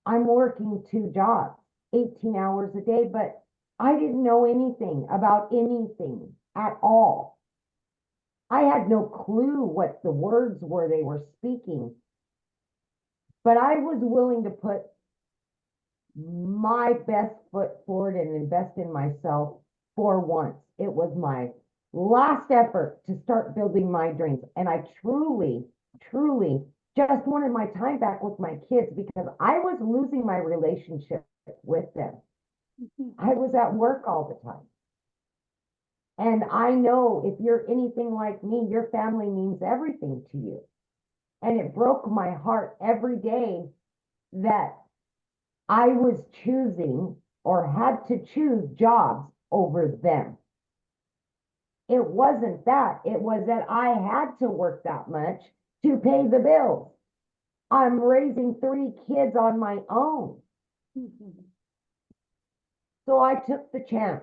I'm working 2 jobs, 18 hours a day, but I didn't know anything about anything at all. I had no clue what the words were they were speaking, but I was willing to put my best foot forward and invest in myself for once. It was my last effort to start building my dreams. And I truly, truly just wanted my time back with my kids because I was losing my relationship with them. I was at work all the time. And I know if you're anything like me, your family means everything to you. And it broke my heart every day that I was choosing or had to choose jobs over them. It wasn't that. It was that I had to work that much to pay the bills. I'm raising 3 kids on my own. So I took the chance.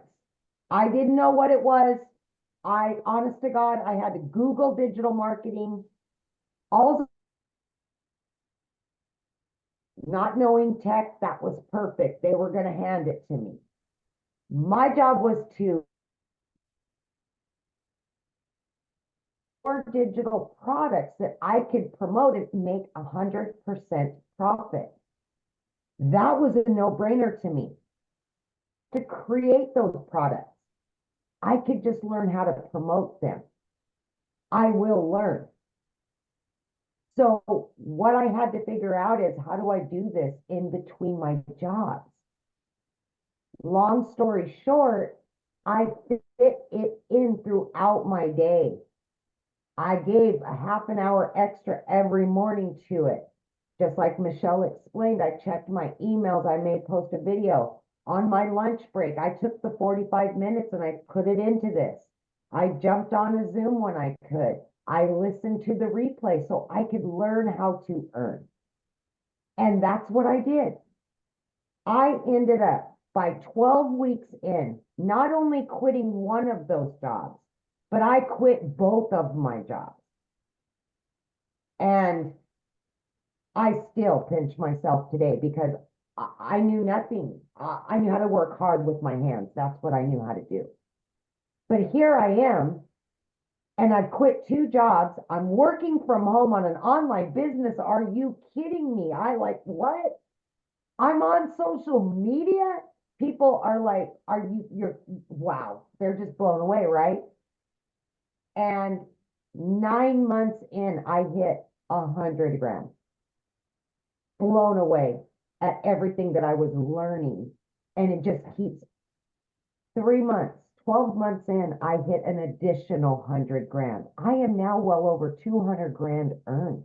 I didn't know what it was. Honest to God, I had to Google digital marketing. All not knowing tech, that was perfect. They were going to hand it to me. My job was to digital products that I could promote and make 100% profit. That was a no-brainer to me. To create those products, I could just learn how to promote them. I will learn. So what I had to figure out is, how do I do this in between my jobs? Long story short, I fit it in throughout my day. I gave a half an hour extra every morning to it. Just like Michelle explained, I checked my emails. I may post a video. On my lunch break, I took the 45 minutes and I put it into this. I jumped on a Zoom when I could. I listened to the replay so I could learn how to earn. And that's what I did. I ended up, by 12 weeks in, not only quitting one of those jobs, but I quit both of my jobs. And I still pinch myself today because I knew nothing. I knew how to work hard with my hands. That's what I knew how to do. But here I am, and I've quit 2 jobs. I'm working from home on an online business. Are you kidding me? What? I'm on social media. People are like, wow. They're just blown away, right? And 9 months in, I hit 100 grand. Blown away at everything that I was learning. And it just keeps 3 months, 12 months in, I hit an additional 100 grand. I am now well over 200 grand earned.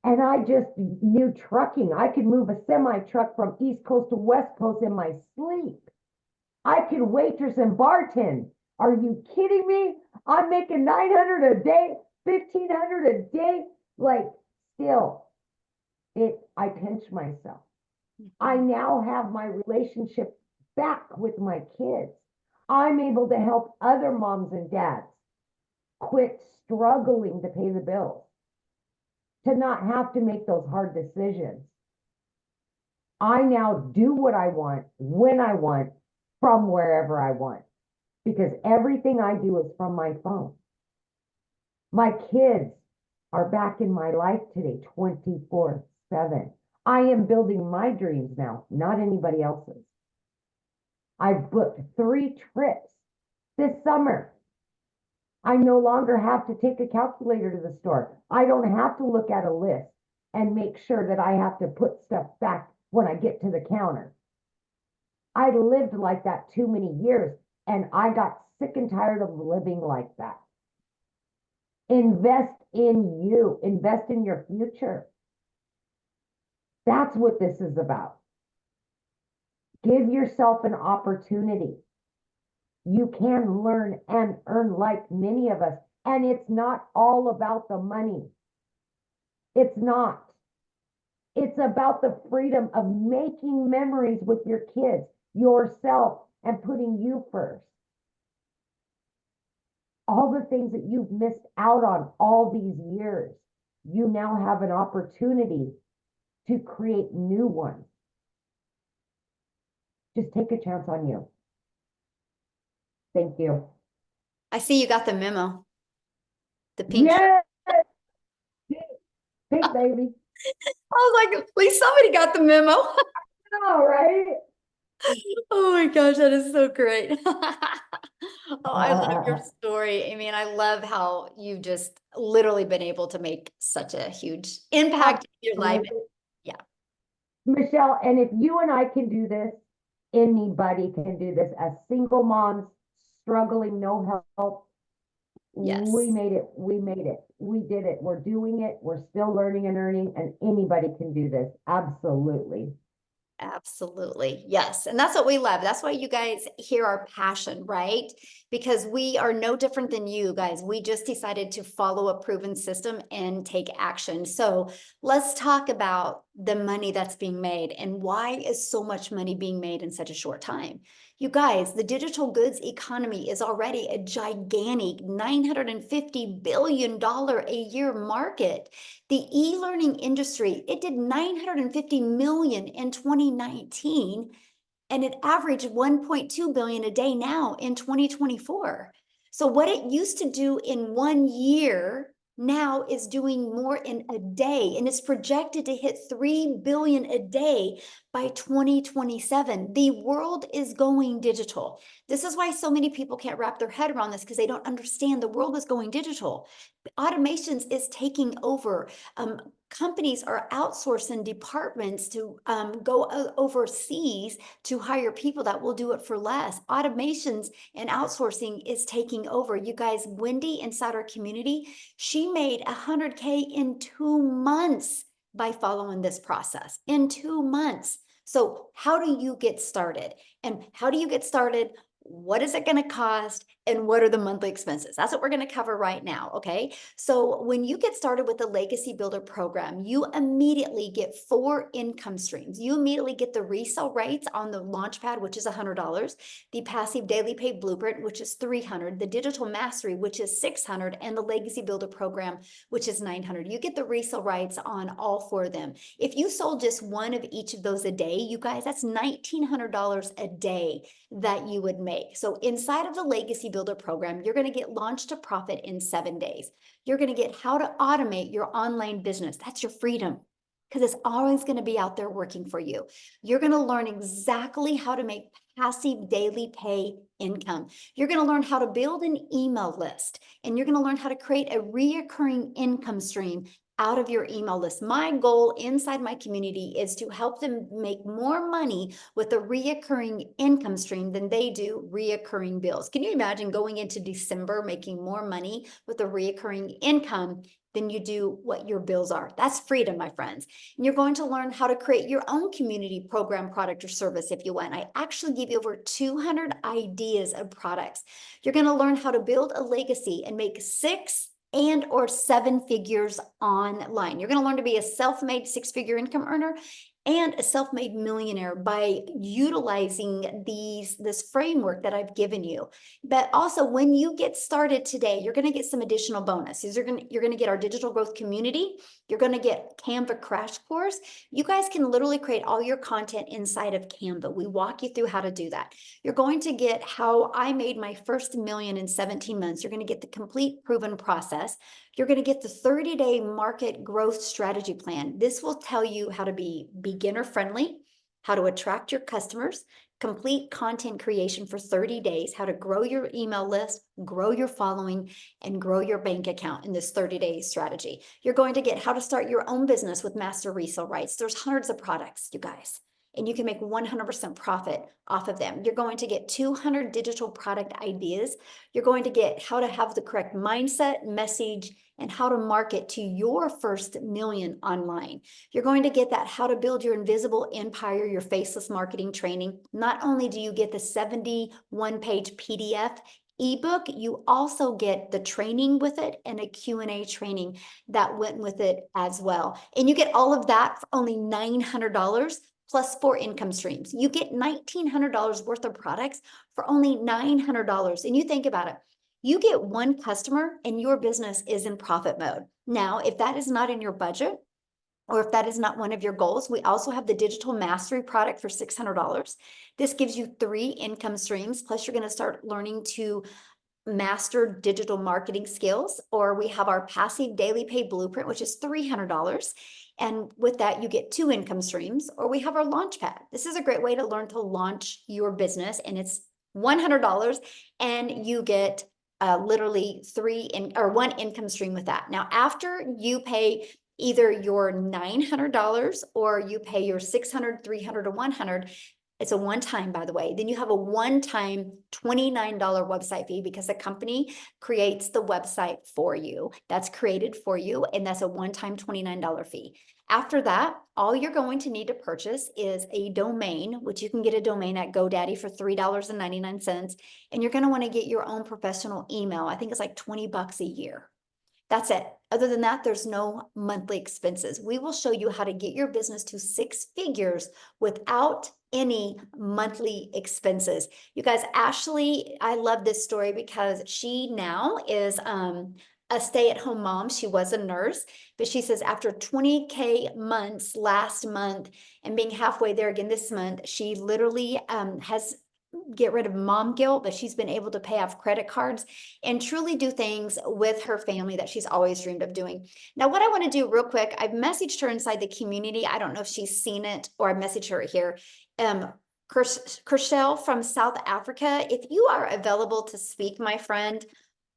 And I just knew trucking. I could move a semi truck from East Coast to West Coast in my sleep. I could waitress and bartend. Are you kidding me? I'm making 900 a day, 1,500 a day. Like, still, I pinch myself. I now have my relationship back with my kids. I'm able to help other moms and dads quit struggling to pay the bills, to not have to make those hard decisions. I now do what I want, when I want, from wherever I want, because everything I do is from my phone. My kids are back in my life today, 24/7. I am building my dreams now, not anybody else's. I've booked 3 trips this summer. I no longer have to take a calculator to the store. I don't have to look at a list and make sure that I have to put stuff back when I get to the counter. I lived like that too many years, and I got sick and tired of living like that. Invest in you. Invest in your future. That's what this is about. Give yourself an opportunity. You can learn and earn like many of us. And it's not all about the money. It's not. It's about the freedom of making memories with your kids, yourself, and putting you first. All the things that you've missed out on all these years, you now have an opportunity to create new ones. Just take a chance on you. Thank you. I see you got the memo. The pink. Yes! Pink baby. I was like, at least somebody got the memo. All right. Oh my gosh, that is so great. Oh, I love your story. I mean, I love how you've just literally been able to make such a huge impact in your life. Yeah. Michelle, and if you and I can do this, Anybody can do this. As single moms struggling, no help. Yes. We made it. We made it. We did it. We're doing it. We're still learning and earning, and anybody can do this. Absolutely. Absolutely. Yes. And that's what we love. That's why you guys hear our passion, right? Because we are no different than you guys. We just decided to follow a proven system and take action. So let's talk about the money that's being made and why is so much money being made in such a short time. You guys, the digital goods economy is already a gigantic $950 billion a year market. The e-learning industry, it did 950 million in 2019, and it averaged 1.2 billion a day now in 2024. So what it used to do in 1 year now is doing more in a day, and it's projected to hit 3 billion a day by 2027. The world is going digital. This is why so many people can't wrap their head around this, because they don't understand the world is going digital. Automations is taking over. Companies are outsourcing departments to go overseas to hire people that will do it for less. Automations and outsourcing is taking over. You guys, Wendy inside our community, she made 100K in 2 months by following this process. In 2 months. So how do you get started? And how do you get started? What is it going to cost? And what are the monthly expenses? That's what we're going to cover right now. Okay. So when you get started with the Legacy Builder program, you immediately get 4 income streams. You immediately get the resale rates on the Launchpad, which is $100, the passive daily pay blueprint, which is $300, the digital mastery, which is $600, and the Legacy Builder program, which is $900. You get the resale rights on all 4 of them. If you sold just one of each of those a day, you guys, that's $1,900 a day that you would make. So inside of the Legacy Builder program, you're going to get launched to profit in 7 days. You're going to get how to automate your online business. That's your freedom, because it's always going to be out there working for you. You're going to learn exactly how to make passive daily pay income. You're going to learn how to build an email list, and you're going to learn how to create a reoccurring income stream out of your email list. My goal inside my community is to help them make more money with a reoccurring income stream than they do reoccurring bills. Can you imagine going into December making more money with a reoccurring income than you do what your bills are? That's freedom, my friends. And you're going to learn how to create your own community program, product, or service if you want. I actually give you over 200 ideas of products. You're going to learn how to build a legacy and make 6 and or 7 figures online. You're going to learn to be a self-made 6-figure income earner and a self-made millionaire by utilizing this framework that I've given you. But also, when you get started today, you're going to get some additional bonuses. You're going to get our digital growth community. You're going to get Canva crash course. You guys can literally create all your content inside of Canva. We walk you through how to do that. You're going to get how I made my first million in 17 months. You're going to get the complete proven process. You're going to get the 30-day market growth strategy plan. This will tell you how to be beginner friendly, how to attract your customers, complete content creation for 30 days, how to grow your email list, grow your following, and grow your bank account in this 30-day strategy. You're going to get how to start your own business with master resale rights. There's hundreds of products, you guys, and you can make 100% profit off of them. You're going to get 200 digital product ideas. You're going to get how to have the correct mindset, message, and how to market to your first million online. You're going to get that how to build your invisible empire, your faceless marketing training. Not only do you get the 71-page PDF ebook, you also get the training with it and a Q&A training that went with it as well. And you get all of that for only $900 plus 4 income streams. You get $1,900 worth of products for only $900. And you think about it, you get 1 customer and your business is in profit mode. Now, if that is not in your budget, or if that is not one of your goals, we also have the digital mastery product for $600. This gives you 3 income streams, plus you're going to start learning to master digital marketing skills. Or we have our passive daily pay blueprint, which is $300. And with that, you get 2 income streams. Or we have our Launchpad. This is a great way to learn to launch your business, and it's $100, and you get literally 1 income stream with that. Now, after you pay either your $900 or you pay your $600, $300, or $100, It's a one-time, by the way. Then you have a one-time $29 website fee because the company creates the website for you. That's created for you, and that's a one-time $29 fee. After that, all you're going to need to purchase is a domain, which you can get a domain at GoDaddy for $3.99. And you're going to want to get your own professional email. I think it's like $20 a year. That's it. Other than that, there's no monthly expenses. We will show you how to get your business to 6 figures without any monthly expenses. You guys, Ashley, I love this story because she now is a stay-at-home mom. She was a nurse, but she says after 20K months last month and being halfway there again this month, she literally has get rid of mom guilt, but she's been able to pay off credit cards and truly do things with her family that she's always dreamed of doing. Now, what I want to do real quick, I've messaged her inside the community. I don't know if she's seen it or I messaged her here. Kershel from South Africa, if you are available to speak, my friend,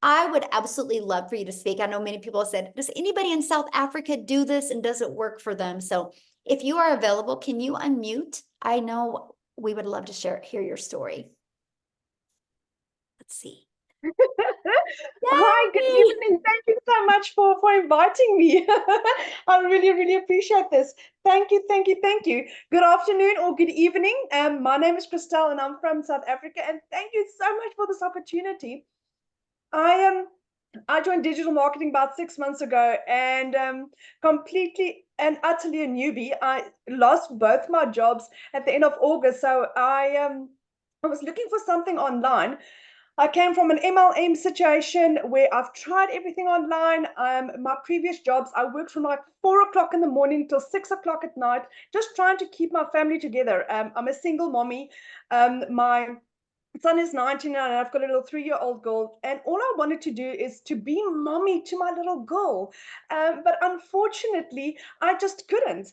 I would absolutely love for you to speak. I know many people have said, does anybody in South Africa do this and does it work for them? So if you are available, can you unmute? I know we would love to hear your story. Let's see. Hi, good evening. Thank you so much for inviting me. I really, really appreciate this. Thank you, thank you, thank you. Good afternoon or good evening. My name is Christelle and I'm from South Africa, and thank you so much for this opportunity. I joined digital marketing about 6 months ago, and completely and utterly a newbie. I lost both my jobs at the end of August, so I was looking for something online. I came from an MLM situation where I've tried everything online. My previous jobs, I worked from like 4 o'clock in the morning till 6 o'clock at night, just trying to keep my family together. I'm a single mommy. My son is 19 and I've got a little 3-year-old girl, and all I wanted to do is to be mommy to my little girl. But unfortunately, I just couldn't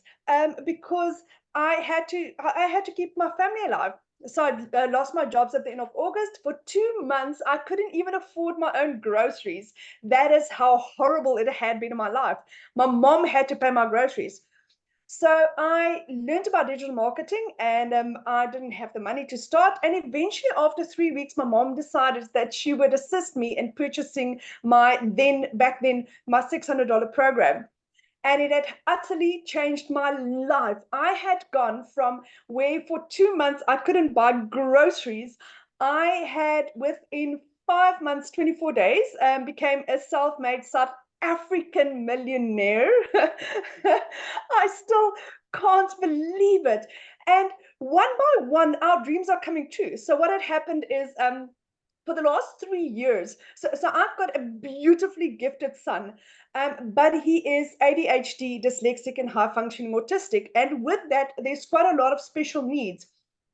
because I had to keep my family alive. So I lost my jobs at the end of August. For 2 months, I couldn't even afford my own groceries. That is how horrible it had been in my life. My mom had to pay my groceries. So I learned about digital marketing, and I didn't have the money to start. And eventually, after 3 weeks, my mom decided that she would assist me in purchasing my back then my $600 program. And it had utterly changed my life. I had gone from where for 2 months I couldn't buy groceries. I had, within 5 months, 24 days, became a self-made South African millionaire. I still can't believe it. And one by one, our dreams are coming true. So what had happened is, for the last 3 years, so I've got a beautifully gifted son, but he is ADHD, dyslexic, and high functioning autistic. And with that, there's quite a lot of special needs.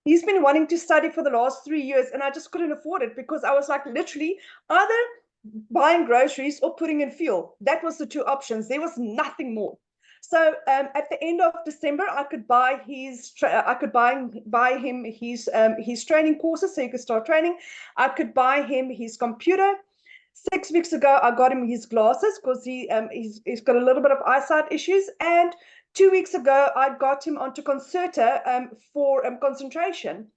He's been wanting to study for the last 3 years, and I just couldn't afford it because I was like literally either buying groceries or putting in fuel. That was the 2 options. There was nothing more. So at the end of December, I could buy him his training courses, so he could start training. I could buy him his computer. 6 weeks ago, I got him his glasses because he's got a little bit of eyesight issues. And 2 weeks ago, I got him onto Concerta for concentration.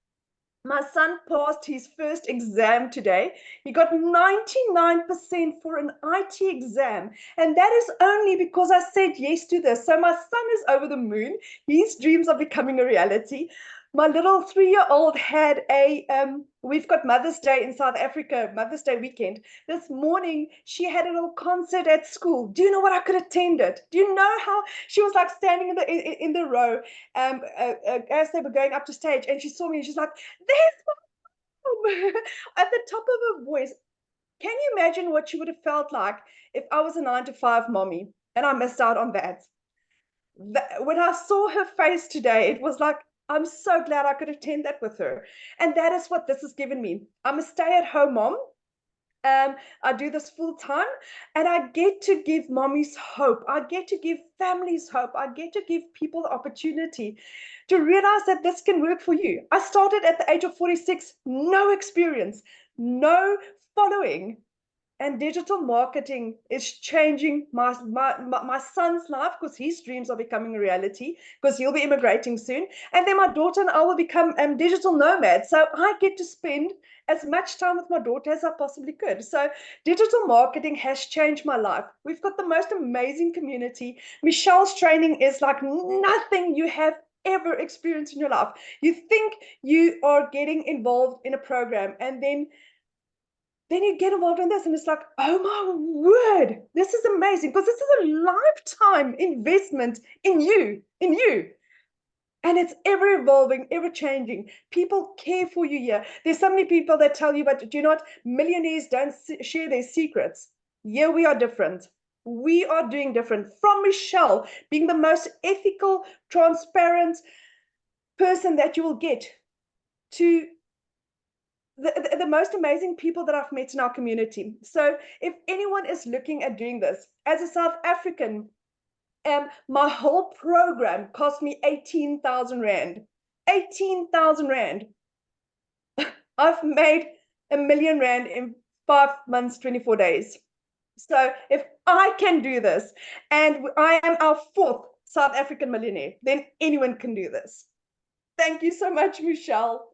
My son passed his first exam today. He got 99% for an IT exam. And that is only because I said yes to this. So my son is over the moon. His dreams are becoming a reality. My little 3-year-old had we've got Mother's Day in South Africa, Mother's Day weekend. This morning, she had a little concert at school. Do you know what I could attend it? Do you know how she was like standing in the row as they were going up to stage, and she saw me and she's like, there's my mom at the top of her voice. Can you imagine what she would have felt like if I was a 9-to-5 mommy and I missed out on that? When I saw her face today, it was like, I'm so glad I could attend that with her. And that is what this has given me. I'm a stay-at-home mom. I do this full time, and I get to give mommies hope. I get to give families hope. I get to give people the opportunity to realize that this can work for you. I started at the age of 46, no experience, no following. And digital marketing is changing my son's life because his dreams are becoming a reality because he'll be immigrating soon. And then my daughter and I will become digital nomads. So I get to spend as much time with my daughter as I possibly could. So digital marketing has changed my life. We've got the most amazing community. Michelle's training is like nothing you have ever experienced in your life. You think you are getting involved in a program, and then you get involved in this, and it's like, oh my word, this is amazing, because this is a lifetime investment in you. And it's ever evolving, ever changing. People care for you here. There's so many people that tell you, but do not, millionaires don't share their secrets. Here we are different. We are doing different. From Michelle, being the most ethical, transparent person that you will get, to the most amazing people that I've met in our community. So if anyone is looking at doing this, as a South African, my whole program cost me 18,000 Rand. 18,000 Rand. I've made R1 million in 5 months, 24 days. So if I can do this, and I am our 4th South African millionaire, then anyone can do this. Thank you so much, Michelle.